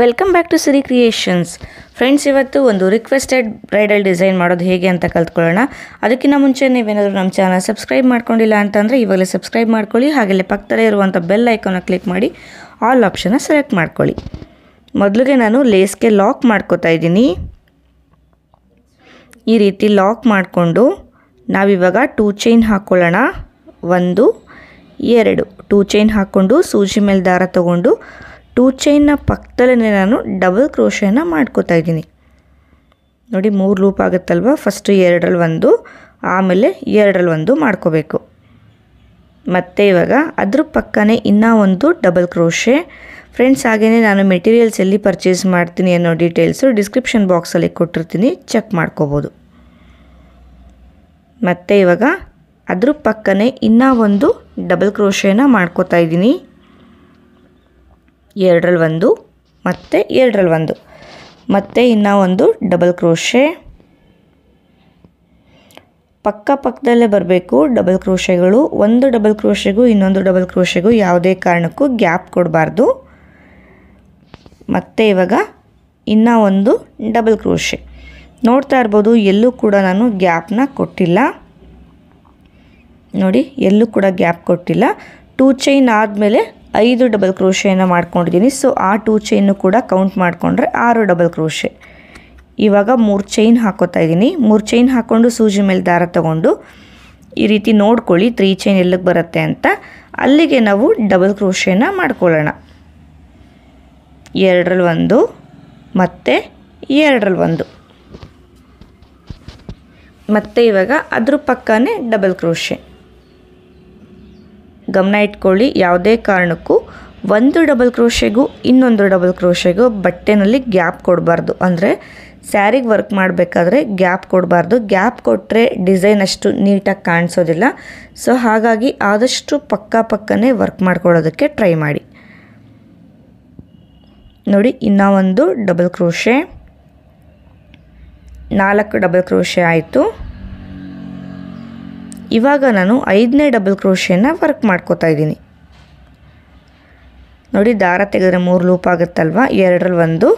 Welcome back to Siri creations. Friends, ಇವತ್ತು ಒಂದು requested bridal design ಮಾಡೋದು ಹೇಗೆ ಅಂತ ಕಲ್ತ್ಕೊಳ್ಳೋಣ. ಅದಕ್ಕಿಂತ ಮುಂಚೆ ನೀವೇನಾದರೂ ನಮ್ಮ ಚಾನಲ್ ಸಬ್ಸ್ಕ್ರೈಬ್ ಮಾಡ್ಕೊಂಡಿಲ್ಲ ಅಂತಂದರೆ ಇವಾಗಲೇ ಸಬ್ಸ್ಕ್ರೈಬ್ ಮಾಡ್ಕೊಳ್ಳಿ. ಹಾಗೆಯೇ ಪಕ್ಕದಲ್ಲೇ ಇರುವಂಥ ಬೆಲ್ ಐಕಾನ್ನ ಕ್ಲಿಕ್ ಮಾಡಿ ಆಲ್ ಆಪ್ಷನ್ನ ಸೆಲೆಕ್ಟ್ ಮಾಡ್ಕೊಳ್ಳಿ. ಮೊದಲಿಗೆ ನಾನು ಲೇಸ್ಗೆ ಲಾಕ್ ಮಾಡ್ಕೋತಾ ಇದ್ದೀನಿ. ಈ ರೀತಿ ಲಾಕ್ ಮಾಡಿಕೊಂಡು ನಾವಿವಾಗ 2 ಚೈನ್ ಹಾಕ್ಕೊಳ್ಳೋಣ. 1 2 2 ಚೈನ್ ಹಾಕ್ಕೊಂಡು ಸೂಜಿ ಮೇಲೆ ದಾರ ತಗೊಂಡು 2 ಚೈನ್ನ ಪಕ್ಕದಲ್ಲೇ ನಾನು ಡಬಲ್ ಕ್ರೋಶೆನ ಮಾಡ್ಕೋತಾ ಇದ್ದೀನಿ. ನೋಡಿ 3 ಲೂಪ್ ಆಗುತ್ತಲ್ವ. ಫಸ್ಟು 2ರಲ್ಲಿ 1, ಆಮೇಲೆ 2ರಲ್ಲಿ 1 ಮಾಡ್ಕೋಬೇಕು. ಮತ್ತು ಇವಾಗ ಅದ್ರ ಪಕ್ಕನೇ ಇನ್ನೂ ಒಂದು ಡಬಲ್ ಕ್ರೋಶೆ. ಫ್ರೆಂಡ್ಸ್, ಹಾಗೆಯೇ ನಾನು ಮೆಟೀರಿಯಲ್ಸ್ ಎಲ್ಲಿ ಪರ್ಚೇಸ್ ಮಾಡ್ತೀನಿ ಅನ್ನೋ ಡೀಟೇಲ್ಸು ಡಿಸ್ಕ್ರಿಪ್ಷನ್ ಬಾಕ್ಸಲ್ಲಿ ಕೊಟ್ಟಿರ್ತೀನಿ, ಚೆಕ್ ಮಾಡ್ಕೋಬೋದು. ಮತ್ತು ಇವಾಗ ಅದ್ರ ಪಕ್ಕನೇ ಇನ್ನೂ ಒಂದು ಡಬಲ್ ಕ್ರೋಶೆನ ಮಾಡ್ಕೋತಾ ಇದ್ದೀನಿ. 2ರಲ್ಲಿ 1 ಮತ್ತು 2ರಲ್ಲಿ 1, ಮತ್ತು ಇನ್ನೂ ಒಂದು ಡಬಲ್ ಕ್ರೋಶೆ. ಪಕ್ಕದಲ್ಲೇ ಬರಬೇಕು ಡಬಲ್ ಕ್ರೋಶೆಗಳು. ಒಂದು ಡಬಲ್ ಕ್ರೋಶೆಗೂ ಇನ್ನೊಂದು ಡಬಲ್ ಕ್ರೋಶೆಗೂ ಯಾವುದೇ ಕಾರಣಕ್ಕೂ ಗ್ಯಾಪ್ ಕೊಡಬಾರ್ದು. ಮತ್ತು ಇವಾಗ ಇನ್ನೂ ಒಂದು ಡಬಲ್ ಕ್ರೋಶೆ. ನೋಡ್ತಾ ಇರ್ಬೋದು, ಎಲ್ಲೂ ಕೂಡ ನಾನು ಗ್ಯಾಪ್ನ ಕೊಟ್ಟಿಲ್ಲ. ನೋಡಿ, ಎಲ್ಲೂ ಕೂಡ ಗ್ಯಾಪ್ ಕೊಟ್ಟಿಲ್ಲ. 2 ಚೈನ್ ಆದಮೇಲೆ 5 ಡಬಲ್ ಕ್ರೋಶೆಯನ್ನು ಮಾಡ್ಕೊಂಡಿದ್ದೀನಿ. ಸೊ ಆ 2 ಚೈನು ಕೂಡ ಕೌಂಟ್ ಮಾಡಿಕೊಂಡ್ರೆ 6 ಡಬಲ್ ಕ್ರೋಶೆ. ಇವಾಗ 3 ಚೈನ್ ಹಾಕೋತಾ ಇದ್ದೀನಿ. 3 ಚೈನ್ ಹಾಕ್ಕೊಂಡು ಸೂಜಿ ಮೇಲೆ ದಾರ ತಗೊಂಡು ಈ ರೀತಿ ನೋಡ್ಕೊಳ್ಳಿ 3 ಚೈನ್ ಎಲ್ಲಿಗೆ ಬರುತ್ತೆ ಅಂತ. ಅಲ್ಲಿಗೆ ನಾವು ಡಬಲ್ ಕ್ರೋಶೆನ ಮಾಡ್ಕೊಳ್ಳೋಣ. 2ರಲ್ಲಿ 1 ಮತ್ತು 2ರಲ್ಲಿ 1, ಮತ್ತು ಇವಾಗ ಅದ್ರ ಪಕ್ಕನೇ ಡಬಲ್ ಕ್ರೋಶೆ. ಗಮನ ಇಟ್ಕೊಳ್ಳಿ, ಯಾವುದೇ ಕಾರಣಕ್ಕೂ ಒಂದು ಡಬಲ್ ಕ್ರೋಶೆಗೂ ಇನ್ನೊಂದು ಡಬಲ್ ಕ್ರೋಶೆಗೂ ಬಟ್ಟೆನಲ್ಲಿ ಗ್ಯಾಪ್ ಕೊಡಬಾರ್ದು. ಅಂದರೆ ಸ್ಯಾರಿಗೆ ವರ್ಕ್ ಮಾಡಬೇಕಾದ್ರೆ ಗ್ಯಾಪ್ ಕೊಡಬಾರ್ದು. ಗ್ಯಾಪ್ ಕೊಟ್ಟರೆ ಡಿಸೈನ್ ಅಷ್ಟು ನೀಟಾಗಿ ಕಾಣಿಸೋದಿಲ್ಲ. ಸೊ ಹಾಗಾಗಿ ಆದಷ್ಟು ಪಕ್ಕನೇ ವರ್ಕ್ ಮಾಡ್ಕೊಳ್ಳೋದಕ್ಕೆ ಟ್ರೈ ಮಾಡಿ. ನೋಡಿ, ಇನ್ನೂ ಒಂದು ಡಬಲ್ ಕ್ರೋಶೆ. 4 ಡಬಲ್ ಕ್ರೋಶೆ ಆಯಿತು. ಇವಾಗ ನಾನು 5ನೇ ಡಬಲ್ ಕ್ರೋಶೆನ ವರ್ಕ್ ಮಾಡ್ಕೋತಾ ಇದ್ದೀನಿ. ನೋಡಿ, ದಾರ ತೆಗೆದ್ರೆ 3 ಲೂಪ್ ಆಗುತ್ತಲ್ವ. 2ರಲ್ಲಿ 1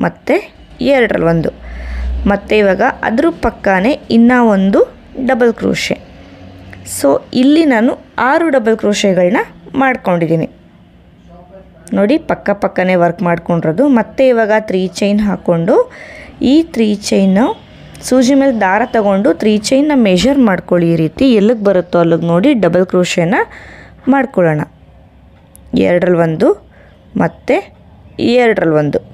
ಮತ್ತು 2ರಲ್ಲಿ 1, ಮತ್ತು ಇವಾಗ ಅದ್ರ ಪಕ್ಕನೇ ಇನ್ನೂ ಒಂದು ಡಬಲ್ ಕ್ರೋಶೆ. ಸೊ ಇಲ್ಲಿ ನಾನು 6 ಡಬಲ್ ಕ್ರೋಶೆಗಳನ್ನ ಮಾಡ್ಕೊಂಡಿದ್ದೀನಿ. ನೋಡಿ, ಪಕ್ಕನೇ ವರ್ಕ್ ಮಾಡ್ಕೊಂಡಿರೋದು. ಮತ್ತು ಇವಾಗ 3 ಚೈನ್ ಹಾಕ್ಕೊಂಡು ಈ 3 ಚೈನು ಸೂಜಿ ಮೇಲೆ ದಾರ ತಗೊಂಡು 3 ಚೈನ್ನ ಮೆಷರ್ ಮಾಡ್ಕೊಳ್ಳಿ. ಈ ರೀತಿ ಎಲ್ಲಿಗೆ ಬರುತ್ತೋ ಅಲ್ಲಿಗೆ ನೋಡಿ ಡಬಲ್ ಕ್ರೋಶೆನ ಮಾಡ್ಕೊಳ್ಳೋಣ. 2ರಲ್ಲಿ 1 ಮತ್ತು 2ರಲ್ಲಿ 1.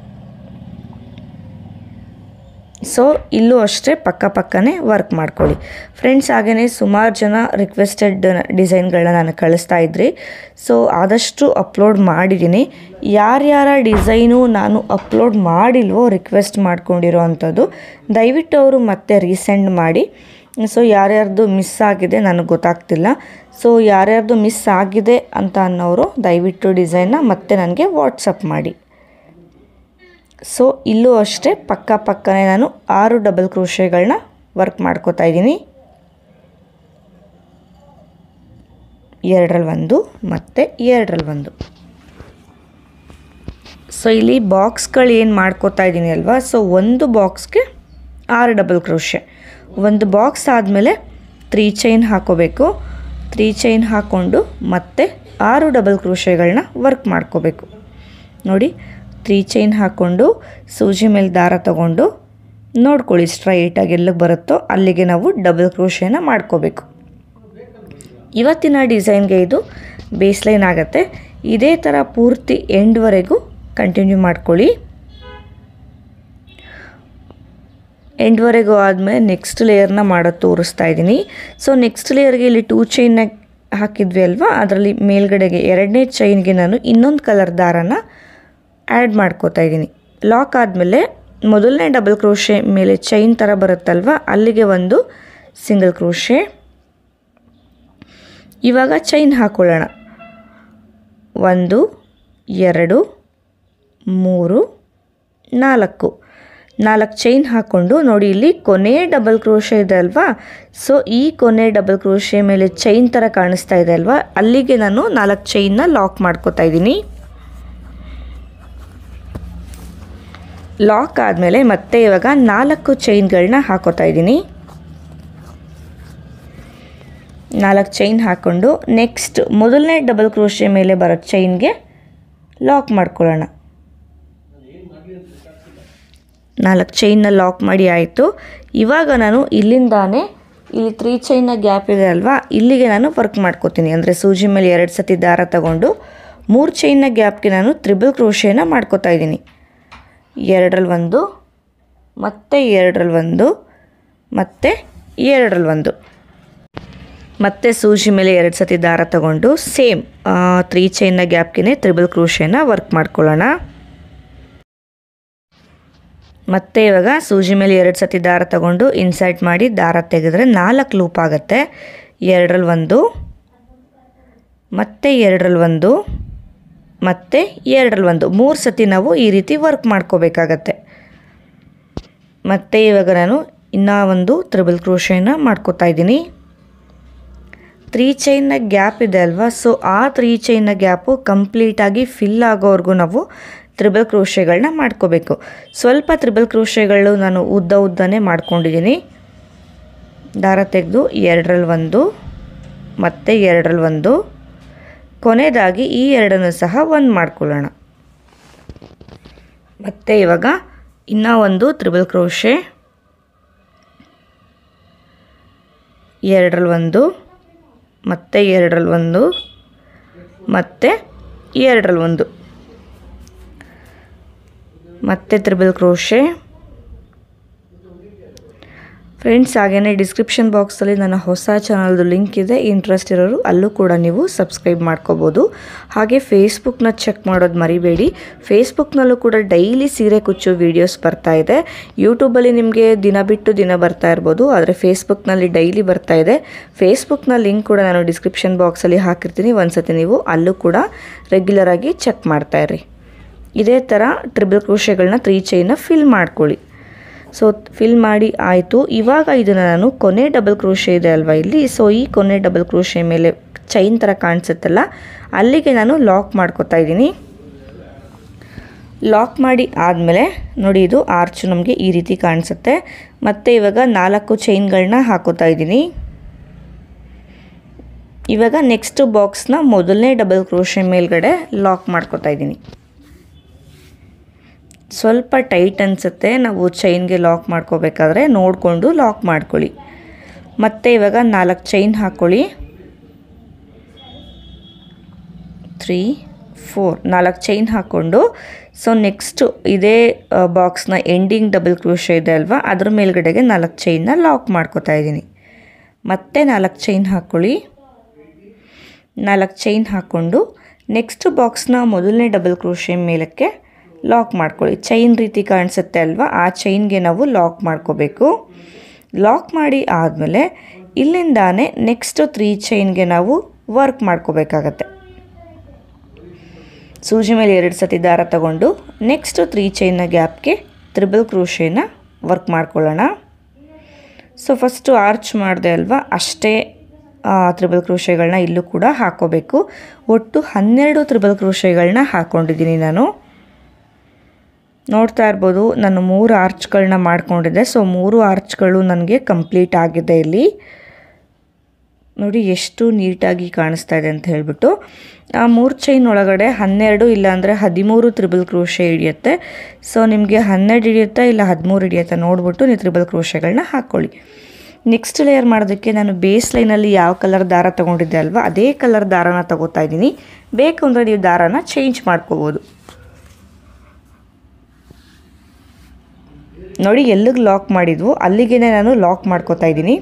ಸೊ ಇಲ್ಲೂ ಅಷ್ಟೇ ಪಕ್ಕನೇ ವರ್ಕ್ ಮಾಡ್ಕೊಳ್ಳಿ. ಫ್ರೆಂಡ್ಸ್, ಹಾಗೆಯೇ ಸುಮಾರು ಜನ ರಿಕ್ವೆಸ್ಟೆಡ್ ಡಿಸೈನ್ಗಳನ್ನ ನಾನು ಕಳಿಸ್ತಾ ಇದ್ರಿ. ಸೊ ಆದಷ್ಟು ಅಪ್ಲೋಡ್ ಮಾಡಿದ್ದೀನಿ. ಯಾರ್ಯಾರ ಡಿಸೈನು ನಾನು ಅಪ್ಲೋಡ್ ಮಾಡಿಲ್ವೋ ರಿಕ್ವೆಸ್ಟ್ ಮಾಡ್ಕೊಂಡಿರೋ ಅಂಥದ್ದು ದಯವಿಟ್ಟು ಅವರು ಮತ್ತೆ ರೀಸೆಂಡ್ ಮಾಡಿ. ಸೊ ಯಾರ್ಯಾರ್ದು ಮಿಸ್ ಆಗಿದೆ ನನಗೆ ಗೊತ್ತಾಗ್ತಿಲ್ಲ. ಸೊ ಯಾರ್ಯಾರ್ದು ಮಿಸ್ ಆಗಿದೆ ಅಂತ ಅನ್ನೋರು ದಯವಿಟ್ಟು ಡಿಸೈನ್ನ ಮತ್ತೆ ನನಗೆ ವಾಟ್ಸಪ್ ಮಾಡಿ. ಸೊ ಇಲ್ಲೂ ಅಷ್ಟೇ ಪಕ್ಕನೇ ನಾನು 6 ಡಬಲ್ ಕ್ರೋಶೆಗಳನ್ನ ವರ್ಕ್ ಮಾಡ್ಕೋತಾ ಇದ್ದೀನಿ. 2ರಲ್ಲಿ 1 ಮತ್ತು 2ರಲ್ಲಿ 1. ಸೊ ಇಲ್ಲಿ ಬಾಕ್ಸ್ಗಳು ಏನು ಮಾಡ್ಕೋತಾ ಇದ್ದೀನಿ ಅಲ್ವಾ. ಸೊ ಒಂದು ಬಾಕ್ಸ್ಗೆ 6 ಡಬಲ್ ಕ್ರೋಶೆ. ಒಂದು ಬಾಕ್ಸ್ ಆದಮೇಲೆ 3 ಚೈನ್ ಹಾಕೋಬೇಕು. 3 ಚೈನ್ ಹಾಕ್ಕೊಂಡು ಮತ್ತೆ 6 ಡಬಲ್ ಕ್ರೋಶೆಗಳನ್ನ ವರ್ಕ್ ಮಾಡ್ಕೋಬೇಕು. ನೋಡಿ, 3 ಚೈನ್ ಹಾಕ್ಕೊಂಡು ಸೂಜಿ ಮೇಲೆ ದಾರ ತಗೊಂಡು ನೋಡ್ಕೊಳ್ಳಿ ಸ್ಟ್ರೈಟಾಗಿ ಎಲ್ಲಿಗೆ ಬರುತ್ತೋ ಅಲ್ಲಿಗೆ ನಾವು ಡಬಲ್ ಕ್ರೋಶೆನ ಮಾಡ್ಕೋಬೇಕು. ಇವತ್ತಿನ ಡಿಸೈನ್ಗೆ ಇದು ಬೇಸ್ಲೈನ್ ಆಗುತ್ತೆ. ಇದೇ ಥರ ಪೂರ್ತಿ ಎಂಡ್ವರೆಗೂ ಕಂಟಿನ್ಯೂ ಮಾಡ್ಕೊಳ್ಳಿ. ಎಂಡ್ವರೆಗೂ ಆದಮೇಲೆ ನೆಕ್ಸ್ಟ್ ಲೇಯರ್ನ ಮಾಡೋದು ತೋರಿಸ್ತಾ ಇದ್ದೀನಿ. ಸೊ ನೆಕ್ಸ್ಟ್ ಲೇಯರ್ಗೆ ಇಲ್ಲಿ 2 ಚೈನ್ನ ಹಾಕಿದ್ವಿ ಅಲ್ವಾ, ಅದರಲ್ಲಿ ಮೇಲ್ಗಡೆಗೆ 2ನೇ ಚೈನ್ಗೆ ನಾನು ಇನ್ನೊಂದು ಕಲರ್ ದಾರನ ಆ್ಯಡ್ ಮಾಡ್ಕೋತಾ ಇದ್ದೀನಿ. ಲಾಕ್ ಆದಮೇಲೆ ಮೊದಲನೇ ಡಬಲ್ ಕ್ರೋಶೆ ಮೇಲೆ ಚೈನ್ ಥರ ಬರುತ್ತಲ್ವ, ಅಲ್ಲಿಗೆ ಒಂದು ಸಿಂಗಲ್ ಕ್ರೋಶೆ. ಇವಾಗ ಚೈನ್ ಹಾಕ್ಕೊಳ್ಳೋಣ. 1 2 3 4 ಚೈನ್ ಹಾಕ್ಕೊಂಡು ನೋಡಿ, ಇಲ್ಲಿ ಕೊನೆ ಡಬಲ್ ಕ್ರೋಶೆ ಇದೆ ಅಲ್ವಾ. ಸೊ ಈ ಕೊನೆ ಡಬಲ್ ಕ್ರೋಶೆ ಮೇಲೆ ಚೈನ್ ಥರ ಕಾಣಿಸ್ತಾ ಇದೆ ಅಲ್ವಾ, ಅಲ್ಲಿಗೆ ನಾನು 4 ಚೈನ್ನ ಲಾಕ್ ಮಾಡ್ಕೋತಾ ಇದ್ದೀನಿ. ಲಾಕ್ ಆದಮೇಲೆ ಮತ್ತೆ ಇವಾಗ 4 ಚೈನ್ಗಳನ್ನ ಹಾಕೋತಾ ಇದ್ದೀನಿ. 4 ಚೈನ್ ಹಾಕ್ಕೊಂಡು ನೆಕ್ಸ್ಟ್ ಮೊದಲನೇ ಡಬಲ್ ಕ್ರೋಶೆ ಮೇಲೆ ಬರೋ ಚೈನ್ಗೆ ಲಾಕ್ ಮಾಡ್ಕೊಳ್ಳೋಣ. 4 ಚೈನ್ನ ಲಾಕ್ ಮಾಡಿ ಆಯಿತು. ಇವಾಗ ನಾನು ಇಲ್ಲಿಂದಾನೇ ಇಲ್ಲಿ 3 ಚೈನ್ನ ಗ್ಯಾಪ್ ಇದೆ ಅಲ್ವಾ, ಇಲ್ಲಿಗೆ ನಾನು ವರ್ಕ್ ಮಾಡ್ಕೋತೀನಿ. ಅಂದರೆ ಸೂಜಿ ಮೇಲೆ 2 ಸತಿ ದಾರ ತಗೊಂಡು 3 ಚೈನ್ನ ಗ್ಯಾಪ್ಗೆ ನಾನು ತ್ರಿಬಲ್ ಕ್ರೋಶೆನ ಮಾಡ್ಕೋತಾ ಇದ್ದೀನಿ. 2ರಲ್ಲಿ 1 ಮತ್ತು 2ರಲ್ಲಿ 1 ಮತ್ತು 2ರಲ್ಲಿ 1 ಮತ್ತು ಸೂಜಿ ಮೇಲೆ 2 ಸತಿ ದಾರ ತಗೊಂಡು ಸೇಮ್ 3 ಚೈನ್ನ ಗ್ಯಾಪ್ಗೆ ತ್ರಿಬಲ್ ಕ್ರೋಶೆನ ವರ್ಕ್ ಮಾಡ್ಕೊಳ್ಳೋಣ. ಮತ್ತು ಇವಾಗ ಸೂಜಿ ಮೇಲೆ 2 ಸತಿ ದಾರ ತಗೊಂಡು ಇನ್ಸರ್ಟ್ ಮಾಡಿ ದಾರ ತೆಗೆದ್ರೆ 4 ಲೂಪ್ ಆಗುತ್ತೆ. 2ರಲ್ಲಿ 1 ಮತ್ತು 2ರಲ್ಲಿ 1 ಮತ್ತು 2ರಲ್ಲಿ 1 3 ಸತಿ ನಾವು ಈ ರೀತಿ ವರ್ಕ್ ಮಾಡ್ಕೋಬೇಕಾಗತ್ತೆ. ಮತ್ತು ಇವಾಗ ನಾನು ಇನ್ನೂ ಒಂದು ತ್ರಿಬಲ್ ಕ್ರೋಶೆನ ಮಾಡ್ಕೋತಾ ಇದ್ದೀನಿ. 3 ಚೈನ್ನ ಗ್ಯಾಪ್ ಇದೆ ಅಲ್ವಾ, ಸೊ ಆ 3 ಚೈನ್ನ ಗ್ಯಾಪು ಕಂಪ್ಲೀಟಾಗಿ ಫಿಲ್ ಆಗೋವರೆಗೂ ನಾವು ತ್ರಿಬಲ್ ಕ್ರೋಶೆಗಳನ್ನ ಮಾಡ್ಕೋಬೇಕು. ಸ್ವಲ್ಪ ತ್ರಿಬಲ್ ಕ್ರೋಶೆಗಳು ನಾನು ಉದ್ದನೇ ಮಾಡ್ಕೊಂಡಿದ್ದೀನಿ. ದಾರ ತೆಗೆದು 2ರಲ್ಲಿ 1 ಮತ್ತು 2ರಲ್ಲಿ 1 ಕೊನೆಯದಾಗಿ ಈ 2 ಸಹ 1 ಮಾಡ್ಕೊಳ್ಳೋಣ. ಮತ್ತು ಇವಾಗ ಇನ್ನೂ ಒಂದು ತ್ರಿಬಲ್ ಕ್ರೋಶೆ 2ರಲ್ಲಿ 1 ಮತ್ತು 2ರಲ್ಲಿ 1 ಮತ್ತು 2ರಲ್ಲಿ 1 ಮತ್ತು ತ್ರಿಬಲ್ ಕ್ರೋಶೆ. ಫ್ರೆಂಡ್ಸ್, ಹಾಗೆಯೇ ಡಿಸ್ಕ್ರಿಪ್ಷನ್ ಬಾಕ್ಸಲ್ಲಿ ನನ್ನ ಹೊಸ ಚಾನಲ್ದು ಲಿಂಕ್ ಇದೆ. ಇಂಟ್ರೆಸ್ಟ್ ಇರೋರು ಅಲ್ಲೂ ಕೂಡ ನೀವು ಸಬ್ಸ್ಕ್ರೈಬ್ ಮಾಡ್ಕೋಬೋದು. ಹಾಗೆ ಫೇಸ್ಬುಕ್ನ ಚೆಕ್ ಮಾಡೋದು ಮರಿಬೇಡಿ. ಫೇಸ್ಬುಕ್ನಲ್ಲೂ ಕೂಡ ಡೈಲಿ ಸೀರೆ ಕುಚ್ಚು ವೀಡಿಯೋಸ್ ಬರ್ತಾ ಇದೆ. ಯೂಟ್ಯೂಬಲ್ಲಿ ನಿಮಗೆ ದಿನ ಬಿಟ್ಟು ದಿನ ಬರ್ತಾ ಇರ್ಬೋದು, ಆದರೆ ಫೇಸ್ಬುಕ್ನಲ್ಲಿ ಡೈಲಿ ಬರ್ತಾ ಇದೆ. ಫೇಸ್ಬುಕ್ನ ಲಿಂಕ್ ಕೂಡ ನಾನು ಡಿಸ್ಕ್ರಿಪ್ಷನ್ ಬಾಕ್ಸಲ್ಲಿ ಹಾಕಿರ್ತೀನಿ. ಒಂದ್ಸತಿ ನೀವು ಅಲ್ಲೂ ಕೂಡ ರೆಗ್ಯುಲರಾಗಿ ಚೆಕ್ ಮಾಡ್ತಾಯಿರಿ. ಇದೇ ಥರ ಟ್ರಿಬಲ್ ಕ್ರೋಶೆಗಳನ್ನ 3 ಚೈನ್ನ ಫಿಲ್ ಮಾಡ್ಕೊಳ್ಳಿ. ಸೊ ಫಿಲ್ ಮಾಡಿ ಆಯಿತು. ಇವಾಗ ಇದನ್ನು ನಾನು ಕೊನೆ ಡಬಲ್ ಕ್ರೋಶೆ ಇದೆ ಅಲ್ವಾ ಇಲ್ಲಿ, ಸೊ ಈ ಕೊನೆ ಡಬಲ್ ಕ್ರೋಶೆ ಮೇಲೆ ಚೈನ್ ಥರ ಕಾಣಿಸುತ್ತಲ್ಲ, ಅಲ್ಲಿಗೆ ನಾನು ಲಾಕ್ ಮಾಡ್ಕೋತಾ ಇದ್ದೀನಿ. ಲಾಕ್ ಮಾಡಿ ಆದಮೇಲೆ ನೋಡಿ, ಇದು ಆರ್ಚು ನಮಗೆ ಈ ರೀತಿ ಕಾಣಿಸುತ್ತೆ. ಮತ್ತು ಇವಾಗ 4 ಚೈನ್ಗಳನ್ನ ಹಾಕೋತಾ ಇದ್ದೀನಿ. ಇವಾಗ ನೆಕ್ಸ್ಟ್ ಬಾಕ್ಸ್ನ ಮೊದಲನೇ ಡಬಲ್ ಕ್ರೋಶೆ ಮೇಲ್ಗಡೆ ಲಾಕ್ ಮಾಡ್ಕೋತಾ ಇದ್ದೀನಿ. ಸ್ವಲ್ಪ ಟೈಟ್ ಅನಿಸುತ್ತೆ, ನಾವು ಚೈನ್ಗೆ ಲಾಕ್ ಮಾಡ್ಕೋಬೇಕಾದ್ರೆ ನೋಡಿಕೊಂಡು ಲಾಕ್ ಮಾಡ್ಕೊಳ್ಳಿ. ಮತ್ತು ಇವಾಗ 4 ಚೈನ್ ಹಾಕ್ಕೊಳ್ಳಿ. 3 4 4 ಚೈನ್ ಹಾಕ್ಕೊಂಡು ಸೊ ನೆಕ್ಸ್ಟು ಇದೇ ಬಾಕ್ಸ್ನ ಎಂಡಿಂಗ್ ಡಬಲ್ ಕ್ರೋಶೆ ಇದೆ ಅಲ್ವಾ, ಅದ್ರ ಮೇಲ್ಗಡೆಗೆ 4 ಚೈನ್ನ ಲಾಕ್ ಮಾಡ್ಕೋತಾ ಇದ್ದೀನಿ. ಮತ್ತೆ 4 ಚೈನ್ ಹಾಕ್ಕೊಳ್ಳಿ. 4 ಚೈನ್ ಹಾಕ್ಕೊಂಡು ನೆಕ್ಸ್ಟ್ ಬಾಕ್ಸ್ನ ಮೊದಲನೇ ಡಬಲ್ ಕ್ರೋಶೆ ಮೇಲಕ್ಕೆ ಲಾಕ್ ಮಾಡ್ಕೊಳ್ಳಿ. ಚೈನ್ ರೀತಿ ಕಾಣಿಸುತ್ತೆ ಅಲ್ವಾ, ಆ ಚೈನ್ಗೆ ನಾವು ಲಾಕ್ ಮಾಡ್ಕೋಬೇಕು. ಲಾಕ್ ಮಾಡಿ ಆದಮೇಲೆ ಇಲ್ಲಿಂದಾನೆ ನೆಕ್ಸ್ಟ್ 3 ಚೈನ್ಗೆ ನಾವು ವರ್ಕ್ ಮಾಡ್ಕೋಬೇಕಾಗತ್ತೆ. ಸೂಜಿ ಮೇಲೆ 2 ಸತಿ ದಾರ ತಗೊಂಡು ನೆಕ್ಸ್ಟ್ 3 ಚೈನ್ನ ಗ್ಯಾಪ್ಗೆ ತ್ರಿಬಲ್ ಕ್ರೋಶೆನ ವರ್ಕ್ ಮಾಡ್ಕೊಳ್ಳೋಣ. ಸೊ ಫಸ್ಟು ಆರ್ಚ್ ಮಾಡಿದೆ ಅಲ್ವಾ, ಅಷ್ಟೇ ತ್ರಿಬಲ್ ಕ್ರೋಶೆಗಳನ್ನ ಇಲ್ಲೂ ಕೂಡ ಹಾಕೋಬೇಕು. ಒಟ್ಟು 12 ತ್ರಿಬಲ್ ಕ್ರೋಶೆಗಳನ್ನ ಹಾಕ್ಕೊಂಡಿದ್ದೀನಿ ನಾನು. ನೋಡ್ತಾ ಇರ್ಬೋದು, ನಾನು 3 ಆರ್ಚ್ಗಳನ್ನ ಮಾಡ್ಕೊಂಡಿದ್ದೆ. ಸೊ 3 ಆರ್ಚ್ಗಳು ನನಗೆ ಕಂಪ್ಲೀಟ್ ಆಗಿದೆ. ಇಲ್ಲಿ ನೋಡಿ ಎಷ್ಟು ನೀಟಾಗಿ ಕಾಣಿಸ್ತಾ ಇದೆ ಅಂತ ಹೇಳ್ಬಿಟ್ಟು. ಆ 3 ಚೈನ್ ಒಳಗಡೆ 12 ಇಲ್ಲಾಂದರೆ 13 ತ್ರಿಬಲ್ ಕ್ರೋಶೆ ಹಿಡಿಯುತ್ತೆ. ಸೊ ನಿಮಗೆ 12 ಹಿಡಿಯುತ್ತಾ ಇಲ್ಲ 13 ಹಿಡಿಯುತ್ತಾ ನೋಡಿಬಿಟ್ಟು ನೀವು ತ್ರಿಬಲ್ ಕ್ರೋಶೆಗಳನ್ನ ಹಾಕ್ಕೊಳ್ಳಿ. ನೆಕ್ಸ್ಟ್ ಲೇಯರ್ ಮಾಡೋದಕ್ಕೆ ನಾನು ಬೇಸ್ ಲೈನಲ್ಲಿ ಯಾವ ಕಲರ್ ದಾರ ತೊಗೊಂಡಿದ್ದೆ ಅಲ್ವಾ, ಅದೇ ಕಲರ್ ದಾರನ ತಗೋತಾ ಇದ್ದೀನಿ. ಬೇಕು ಅಂದರೆ ನೀವು ದಾರನ ಚೇಂಜ್ ಮಾಡ್ಕೋಬೋದು. ನೋಡಿ, ಎಲ್ಲಿಗೆ ಲಾಕ್ ಮಾಡಿದ್ವು ಅಲ್ಲಿಗೆ ನಾನು ಲಾಕ್ ಮಾಡ್ಕೋತಾ ಇದ್ದೀನಿ.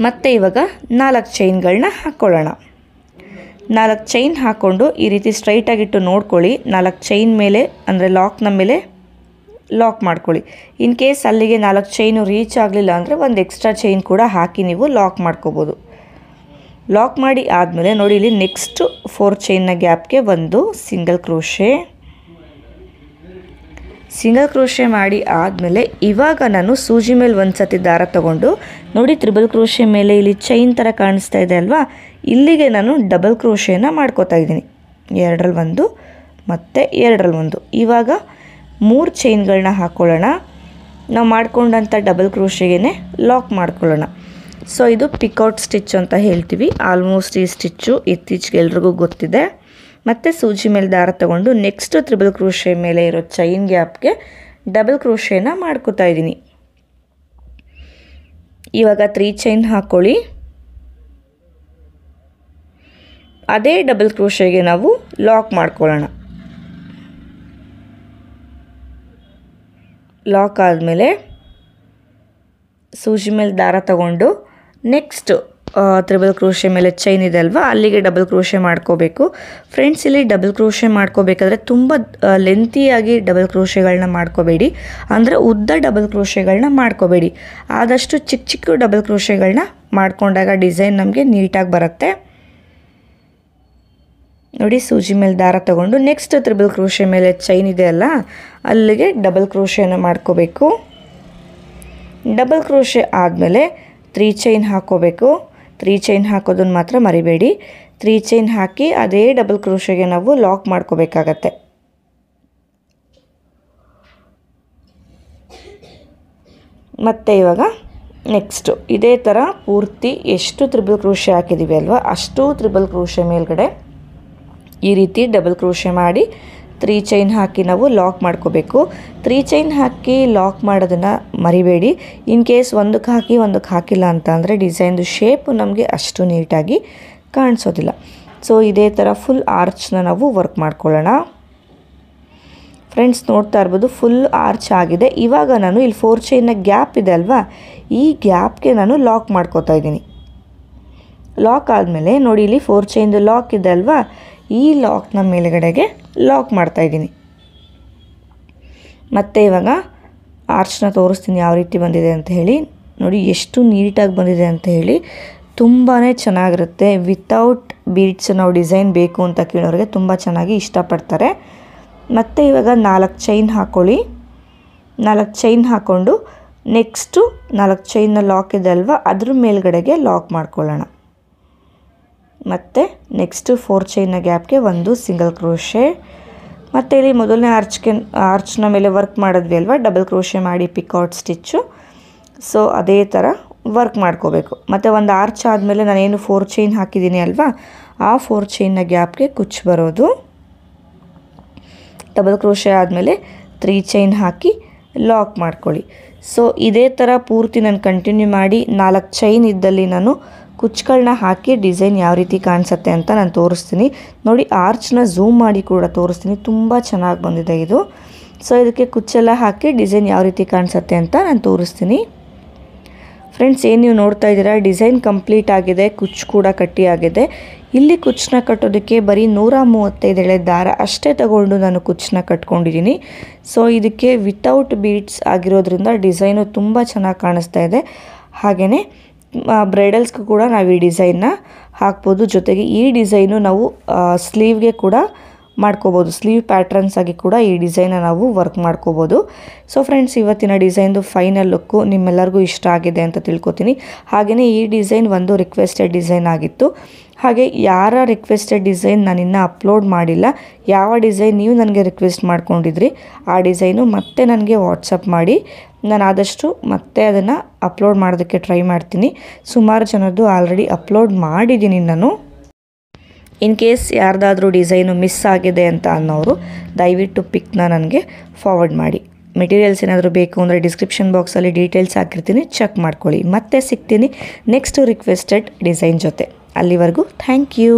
ಮತ್ತು ಇವಾಗ 4 ಚೈನ್ಗಳನ್ನ ಹಾಕ್ಕೊಳ್ಳೋಣ. 4 ಚೈನ್ ಹಾಕ್ಕೊಂಡು ಈ ರೀತಿ ಸ್ಟ್ರೈಟಾಗಿಟ್ಟು ನೋಡ್ಕೊಳ್ಳಿ. 4 ಚೈನ್ ಮೇಲೆ ಅಂದರೆ ಲಾಕ್ನ ಮೇಲೆ ಲಾಕ್ ಮಾಡ್ಕೊಳ್ಳಿ. ಇನ್ ಕೇಸ್ ಅಲ್ಲಿಗೆ 4 ಚೈನು ರೀಚ್ ಆಗಲಿಲ್ಲ ಅಂದರೆ ಒಂದು ಎಕ್ಸ್ಟ್ರಾ ಚೈನ್ ಕೂಡ ಹಾಕಿ ನೀವು ಲಾಕ್ ಮಾಡ್ಕೋಬೋದು. ಲಾಕ್ ಮಾಡಿ ಆದಮೇಲೆ ನೋಡಿ, ಇಲ್ಲಿ ನೆಕ್ಸ್ಟ್ 4 ಚೈನ್ನ ಗ್ಯಾಪ್ಗೆ ಒಂದು ಸಿಂಗಲ್ ಕ್ರೋಶೆ ಮಾಡಿ ಆದಮೇಲೆ ಇವಾಗ ನಾನು ಸೂಜಿ ಮೇಲೆ 1 ಸತಿ ದಾರ ತಗೊಂಡು ನೋಡಿ, ತ್ರಿಬಲ್ ಕ್ರೋಶೆ ಮೇಲೆ ಇಲ್ಲಿ ಚೈನ್ ಥರ ಕಾಣಿಸ್ತಾ ಇದೆ ಅಲ್ವಾ, ಇಲ್ಲಿಗೆ ನಾನು ಡಬಲ್ ಕ್ರೋಶೆನ ಮಾಡ್ಕೋತಾ ಇದ್ದೀನಿ. 2ರಲ್ಲಿ 1 ಮತ್ತು 2ರಲ್ಲಿ 1. ಇವಾಗ 3 ಚೈನ್ಗಳನ್ನ ಹಾಕ್ಕೊಳ್ಳೋಣ. ನಾವು ಮಾಡ್ಕೊಂಡಂಥ ಡಬಲ್ ಕ್ರೋಶೆಗೆ ಲಾಕ್ ಮಾಡ್ಕೊಳ್ಳೋಣ. ಸೊ ಇದು ಪಿಕೌಟ್ ಸ್ಟಿಚ್ ಅಂತ ಹೇಳ್ತೀವಿ. ಆಲ್ಮೋಸ್ಟ್ ಈ ಸ್ಟಿಚ್ಚು ಇತ್ತೀಚೆಗೆ ಎಲ್ರಿಗೂ ಗೊತ್ತಿದೆ. ಮತ್ತು ಸೂಜಿ ಮೇಲೆ ದಾರ ತಗೊಂಡು ನೆಕ್ಸ್ಟ್ ತ್ರಿಬಲ್ ಕ್ರೋಶೆ ಮೇಲೆ ಇರೋ ಚೈನ್ ಗ್ಯಾಪ್ಗೆ ಡಬಲ್ ಕ್ರೋಶೆನ ಮಾಡ್ಕೋತಾ ಇದ್ದೀನಿ. ಇವಾಗ 3 ಚೈನ್ ಹಾಕ್ಕೊಳ್ಳಿ. ಅದೇ ಡಬಲ್ ಕ್ರೋಶೆಗೆ ನಾವು ಲಾಕ್ ಮಾಡ್ಕೊಳ್ಳೋಣ. ಲಾಕ್ ಆದಮೇಲೆ ಸೂಜಿ ಮೇಲೆ ದಾರ ತಗೊಂಡು ನೆಕ್ಸ್ಟ್ ತ್ರಿಬಲ್ ಕ್ರೋಶೆ ಮೇಲೆ ಚೈನ್ ಇದೆ ಅಲ್ವಾ, ಅಲ್ಲಿಗೆ ಡಬಲ್ ಕ್ರೋಶೆ ಮಾಡ್ಕೋಬೇಕು. ಫ್ರೆಂಡ್ಸ್, ಇಲ್ಲಿ ಡಬಲ್ ಕ್ರೋಶೆ ಮಾಡ್ಕೋಬೇಕಾದ್ರೆ ತುಂಬ ಲೆಂತಿಯಾಗಿ ಡಬಲ್ ಕ್ರೋಶೆಗಳನ್ನ ಮಾಡ್ಕೋಬೇಡಿ, ಅಂದರೆ ಉದ್ದ ಡಬಲ್ ಕ್ರೋಶೆಗಳನ್ನ ಮಾಡ್ಕೋಬೇಡಿ. ಆದಷ್ಟು ಚಿಕ್ಕ ಚಿಕ್ಕ ಡಬಲ್ ಕ್ರೋಶೆಗಳನ್ನ ಮಾಡ್ಕೊಂಡಾಗ ಡಿಸೈನ್ ನಮಗೆ ನೀಟಾಗಿ ಬರುತ್ತೆ. ನೋಡಿ, ಸೂಜಿ ಮೇಲೆ ದಾರ ತಗೊಂಡು ನೆಕ್ಸ್ಟ್ ತ್ರಿಬಲ್ ಕ್ರೋಶೆ ಮೇಲೆ ಚೈನ್ ಇದೆ ಅಲ್ಲ, ಅಲ್ಲಿಗೆ ಡಬಲ್ ಕ್ರೋಶೆನ ಮಾಡ್ಕೋಬೇಕು. ಡಬಲ್ ಕ್ರೋಶೆ ಆದಮೇಲೆ 3 ಚೈನ್ ಹಾಕ್ಕೋಬೇಕು. 3 ಚೈನ್ ಹಾಕೋದನ್ನು ಮಾತ್ರ ಮರಿಬೇಡಿ. 3 ಚೈನ್ ಹಾಕಿ ಅದೇ ಡಬಲ್ ಕ್ರೋಶೆಗೆ ನಾವು ಲಾಕ್ ಮಾಡ್ಕೋಬೇಕಾಗತ್ತೆ. ಮತ್ತು ಇವಾಗ ನೆಕ್ಸ್ಟು ಇದೇ ಥರ ಪೂರ್ತಿ ಎಷ್ಟು ತ್ರಿಬಲ್ ಕ್ರೋಶೆ ಹಾಕಿದ್ದೀವಿ ಅಲ್ವಾ, ಅಷ್ಟು ತ್ರಿಬಲ್ ಕ್ರೋಶೆ ಮೇಲ್ಗಡೆ ಈ ರೀತಿ ಡಬಲ್ ಕ್ರೋಶೆ ಮಾಡಿ 3 ಚೈನ್ ಹಾಕಿ ನಾವು ಲಾಕ್ ಮಾಡ್ಕೋಬೇಕು. 3 ಚೈನ್ ಹಾಕಿ ಲಾಕ್ ಮಾಡೋದನ್ನು ಮರಿಬೇಡಿ. ಇನ್ ಕೇಸ್ ಒಂದಕ್ಕೆ ಹಾಕಿ ಒಂದಕ್ಕೆ ಹಾಕಿಲ್ಲ ಅಂತ ಅಂದರೆ ಡಿಸೈನ್ದು ಶೇಪು ನಮಗೆ ಅಷ್ಟು ನೀಟಾಗಿ ಕಾಣಿಸೋದಿಲ್ಲ. ಸೊ ಇದೇ ಥರ ಫುಲ್ ಆರ್ಚ್ನ ನಾವು ವರ್ಕ್ ಮಾಡ್ಕೊಳ್ಳೋಣ. ಫ್ರೆಂಡ್ಸ್, ನೋಡ್ತಾ ಇರ್ಬೋದು ಫುಲ್ ಆರ್ಚ್ ಆಗಿದೆ. ಇವಾಗ ನಾನು ಇಲ್ಲಿ 4 ಚೈನ್ನ ಗ್ಯಾಪ್ ಇದೆ ಅಲ್ವಾ, ಈ ಗ್ಯಾಪ್ಗೆ ನಾನು ಲಾಕ್ ಮಾಡ್ಕೋತಾ ಇದ್ದೀನಿ. ಲಾಕ್ ಆದಮೇಲೆ ನೋಡಿ, ಇಲ್ಲಿ 4 ಚೈನ್ದು ಲಾಕ್ ಇದೆ ಅಲ್ವಾ, ಈ ಲಾಕ್ನ ಮೇಲ್ಗಡೆಗೆ ಲಾಕ್ ಮಾಡ್ತಾಯಿದ್ದೀನಿ. ಮತ್ತು ಇವಾಗ ಆರ್ಚ್ನ ತೋರಿಸ್ತೀನಿ ಯಾವ ರೀತಿ ಬಂದಿದೆ ಅಂತ ಹೇಳಿ. ನೋಡಿ ಎಷ್ಟು ನೀಟಾಗಿ ಬಂದಿದೆ ಅಂತ ಹೇಳಿ. ತುಂಬಾ ಚೆನ್ನಾಗಿರುತ್ತೆ. ವಿತೌಟ್ ಬೀಡ್ಸ್ ನಾವು ಡಿಸೈನ್ ಬೇಕು ಅಂತ ಕೇಳೋರಿಗೆ ತುಂಬ ಚೆನ್ನಾಗಿ ಇಷ್ಟಪಡ್ತಾರೆ. ಮತ್ತು ಇವಾಗ 4 ಚೈನ್ ಹಾಕ್ಕೊಳ್ಳಿ. 4 ಚೈನ್ ಹಾಕ್ಕೊಂಡು ನೆಕ್ಸ್ಟು 4 ಚೈನ್ನ ಲಾಕ್ ಇದೆ ಅಲ್ವಾ, ಅದ್ರ ಮೇಲ್ಗಡೆಗೆ ಲಾಕ್ ಮಾಡ್ಕೊಳ್ಳೋಣ. ಮತ್ತು ನೆಕ್ಸ್ಟು 4 ಚೈನ್ನ ಗ್ಯಾಪ್ಗೆ ಒಂದು ಸಿಂಗಲ್ ಕ್ರೋಶೆ. ಮತ್ತು ಇಲ್ಲಿ ಮೊದಲನೇ ಆರ್ಚ್ನ ಮೇಲೆ ವರ್ಕ್ ಮಾಡಿದ್ವಿ ಅಲ್ವಾ, ಡಬಲ್ ಕ್ರೋಶೆ ಮಾಡಿ ಪಿಕೌಟ್ ಸ್ಟಿಚ್ಚು. ಸೊ ಅದೇ ಥರ ವರ್ಕ್ ಮಾಡ್ಕೋಬೇಕು. ಮತ್ತು ಒಂದು ಆರ್ಚ್ ಆದಮೇಲೆ ನಾನೇನು 4 ಚೈನ್ ಹಾಕಿದ್ದೀನಿ ಅಲ್ವಾ, ಆ 4 ಚೈನ್ನ ಗ್ಯಾಪ್ಗೆ ಕುಚ್ಚು ಬರೋದು. ಡಬಲ್ ಕ್ರೋಶೆ ಆದಮೇಲೆ 3 ಚೈನ್ ಹಾಕಿ ಲಾಕ್ ಮಾಡ್ಕೊಳ್ಳಿ. ಸೊ ಇದೇ ಥರ ಪೂರ್ತಿ ನಾನು ಕಂಟಿನ್ಯೂ ಮಾಡಿ 4 ಚೈನ್ ಇದ್ದಲ್ಲಿ ನಾನು ಕುಚ್ಚುಗಳನ್ನ ಹಾಕಿ ಡಿಸೈನ್ ಯಾವ ರೀತಿ ಕಾಣಿಸುತ್ತೆ ಅಂತ ನಾನು ತೋರಿಸ್ತೀನಿ. ನೋಡಿ, ಆರ್ಚ್ನ ಝೂಮ್ ಮಾಡಿ ಕೂಡ ತೋರಿಸ್ತೀನಿ. ತುಂಬ ಚೆನ್ನಾಗಿ ಬಂದಿದೆ ಇದು. ಸೊ ಇದಕ್ಕೆ ಕುಚ್ಚೆಲ್ಲ ಹಾಕಿ ಡಿಸೈನ್ ಯಾವ ರೀತಿ ಕಾಣಿಸುತ್ತೆ ಅಂತ ನಾನು ತೋರಿಸ್ತೀನಿ. ಫ್ರೆಂಡ್ಸ್, ಏನು ನೀವು ನೋಡ್ತಾ ಇದ್ದೀರಾ, ಡಿಸೈನ್ ಕಂಪ್ಲೀಟ್ ಆಗಿದೆ. ಕುಚ್ಚು ಕೂಡ ಕಟ್ಟಿ ಆಗಿದೆ. ಇಲ್ಲಿ ಕುಚ್ಚನ್ನ ಕಟ್ಟೋದಕ್ಕೆ ಬರೀ 135 ಎಳೆ ದಾರ ಅಷ್ಟೇ ತಗೊಂಡು ನಾನು ಕುಚ್ಚನ್ನ ಕಟ್ಕೊಂಡಿದ್ದೀನಿ. ಸೊ ಇದಕ್ಕೆ ವಿತೌಟ್ ಬೀಡ್ಸ್ ಆಗಿರೋದ್ರಿಂದ ಡಿಸೈನು ತುಂಬ ಚೆನ್ನಾಗಿ ಕಾಣಿಸ್ತಾ ಇದೆ. ಹಾಗೆಯೇ ಬ್ರೈಡಲ್ಸ್ಗೂ ಕೂಡ ನಾವು ಈ ಡಿಸೈನ್ನ ಹಾಕ್ಬೋದು. ಜೊತೆಗೆ ಈ ಡಿಸೈನು ನಾವು ಸ್ಲೀವ್ಗೆ ಕೂಡ ಮಾಡ್ಕೋಬೋದು. ಸ್ಲೀವ್ ಪ್ಯಾಟ್ರನ್ಸ್ ಆಗಿ ಕೂಡ ಈ ಡಿಸೈನ ನಾವು ವರ್ಕ್ ಮಾಡ್ಕೋಬೋದು. ಸೊ ಫ್ರೆಂಡ್ಸ್, ಇವತ್ತಿನ ಡಿಸೈನ್ದು ಫೈನಲ್ ಲುಕ್ಕು ನಿಮ್ಮೆಲ್ಲರಿಗೂ ಇಷ್ಟ ಆಗಿದೆ ಅಂತ ತಿಳ್ಕೊತೀನಿ. ಹಾಗೆಯೇ ಈ ಡಿಸೈನ್ ಒಂದು ರಿಕ್ವೆಸ್ಟೆಡ್ ಡಿಸೈನ್ ಆಗಿತ್ತು. ಹಾಗೆ ಯಾರ ರಿಕ್ವೆಸ್ಟೆಡ್ ಡಿಸೈನ್ ನಾನಿನ್ನೂ ಅಪ್ಲೋಡ್ ಮಾಡಿಲ್ಲ, ಯಾವ ಡಿಸೈನ್ ನೀವು ನನಗೆ ರಿಕ್ವೆಸ್ಟ್ ಮಾಡ್ಕೊಂಡಿದ್ರಿ ಆ ಡಿಸೈನು ಮತ್ತೆ ನನಗೆ ವಾಟ್ಸಪ್ ಮಾಡಿ. ನಾನು ಆದಷ್ಟು ಮತ್ತೆ ಅದನ್ನು ಅಪ್ಲೋಡ್ ಮಾಡೋದಕ್ಕೆ ಟ್ರೈ ಮಾಡ್ತೀನಿ. ಸುಮಾರು ಜನದ್ದು ಆಲ್ರೆಡಿ ಅಪ್ಲೋಡ್ ಮಾಡಿದ್ದೀನಿ ನಾನು. ಇನ್ ಕೇಸ್ ಯಾರ್ದಾದ್ರೂ ಡಿಸೈನು ಮಿಸ್ ಆಗಿದೆ ಅಂತ ಅನ್ನೋರು ದಯವಿಟ್ಟು ಪಿಕ್ನ ನನಗೆ ಫಾರ್ವರ್ಡ್ ಮಾಡಿ. ಮೆಟೀರಿಯಲ್ಸ್ ಏನಾದರೂ ಬೇಕು ಅಂದರೆ ಡಿಸ್ಕ್ರಿಪ್ಷನ್ ಬಾಕ್ಸಲ್ಲಿ ಡೀಟೇಲ್ಸ್ ಹಾಕಿರ್ತೀನಿ, ಚೆಕ್ ಮಾಡ್ಕೊಳ್ಳಿ. ಮತ್ತೆ ಸಿಗ್ತೀನಿ ನೆಕ್ಸ್ಟ್ ರಿಕ್ವೆಸ್ಟೆಡ್ ಡಿಸೈನ್ ಜೊತೆ. ಅಲ್ಲಿವರೆಗೂ ಥ್ಯಾಂಕ್ ಯು.